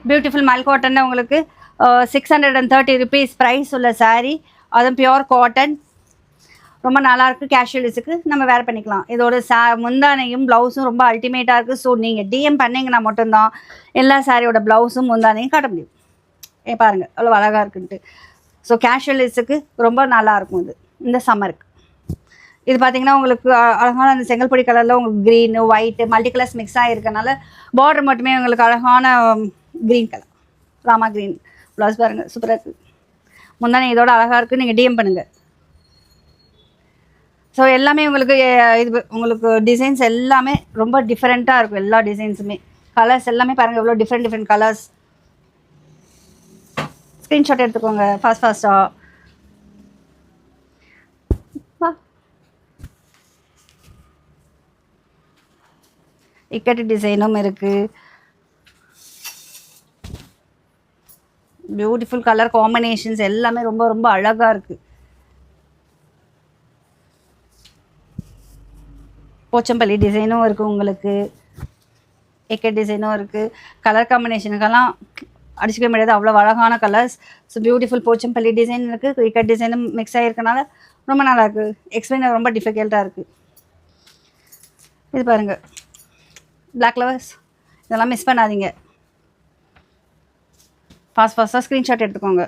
Beautiful மல் cotton உங்களுக்கு 630 rupees price உள்ள saree. அதுவும் பியோர் காட்டன், ரொம்ப நல்லாயிருக்கு. கேஷுவலிஸுக்கு நம்ம வேர் பண்ணிக்கலாம். இதோட முந்தானையும் ப்ளவுஸும் ரொம்ப அல்டிமேட்டாக இருக்குது. ஸோ நீங்கள் டிஎம் பண்ணிங்கன்னா மட்டும்தான் எல்லா சாரியோட ப்ளவுஸும் முந்தானையும் காட்ட முடியும். பாருங்கள் அவ்வளோ அழகாக இருக்குன்ட்டு. ஸோ கேஷுவலிஸுக்கு ரொம்ப நல்லாயிருக்கும் இது இந்த சம்மருக்கு. இது பார்த்தீங்கன்னா உங்களுக்கு அழகான அந்த செங்கல்பொடி கலரில் உங்களுக்கு green white multi colours mix ஆகிருக்கனால பார்டர் மட்டுமே உங்களுக்கு அழகான green colour Rama green. Blouse பாருங்கள் சூப்பராக இருக்குது. முந்தானே இதோட அழகாக இருக்குது. நீங்கள் டிஎம் பண்ணுங்கள். ஸோ எல்லாமே உங்களுக்கு இது உங்களுக்கு டிசைன்ஸ் எல்லாமே ரொம்ப டிஃப்ரெண்ட்டாக இருக்கும். எல்லா டிசைன்ஸுமே கலர்ஸ் எல்லாமே பாருங்கள் எவ்வளோ டிஃப்ரெண்ட் கலர்ஸ். ஸ்க்ரீன்ஷாட் எடுத்துக்கோங்க ஃபாஸ்ட்டாக. இக்கட்டு டிசைனும் இருக்குது. பியூட்டிஃபுல் கலர் காம்பினேஷன்ஸ் எல்லாமே ரொம்ப ரொம்ப அழகாக இருக்குது. போச்சம்பள்ளி டிசைனும் இருக்குது உங்களுக்கு, இக்கட் டிசைனும் இருக்குது. கலர் காம்பினேஷனுக்கெல்லாம் அடிச்சுக்க முடியாது, அவ்வளோ அழகான colours. So beautiful Pochampalli design இருக்குது, இக்கட் டிசைனும் மிக்ஸ் ஆகிருக்கனால ரொம்ப நல்லாயிருக்கு. எக்ஸ்பிளைன் ரொம்ப டிஃபிகல்ட்டாக இருக்குது. இது பாருங்கள் பிளாக் லவர்ஸ், இதெல்லாம் மிஸ் பண்ணாதீங்க. ஃபாஸ்ட்டாக ஸ்க்ரீன்ஷாட் எடுத்துக்கோங்க.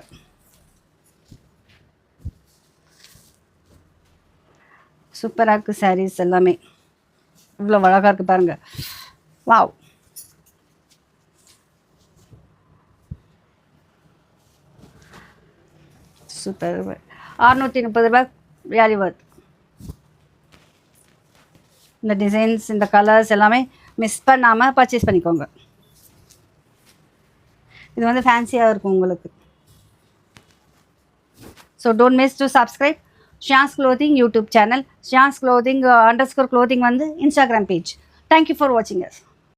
சூப்பராக இருக்குது சாரீஸ் எல்லாமே, இவ்வளோ அழகாக இருக்குது பாருங்கள். Wow, super. 630 ரூபாய் ரியலி வர்த். இந்த டிசைன்ஸ் இந்த கலர்ஸ் எல்லாமே மிஸ் பண்ணாமல் பர்ச்சேஸ் பண்ணிக்கோங்க. இது வந்து ஃபேன்சியாக இருக்கும் உங்களுக்கு. So don't miss to subscribe Shiyas clothing YouTube channel, Shiyas clothing _clothing வந்து இன்ஸ்டாகிராம் பேஜ். தேங்க்யூ ஃபார் வாட்சிங் அஸ்.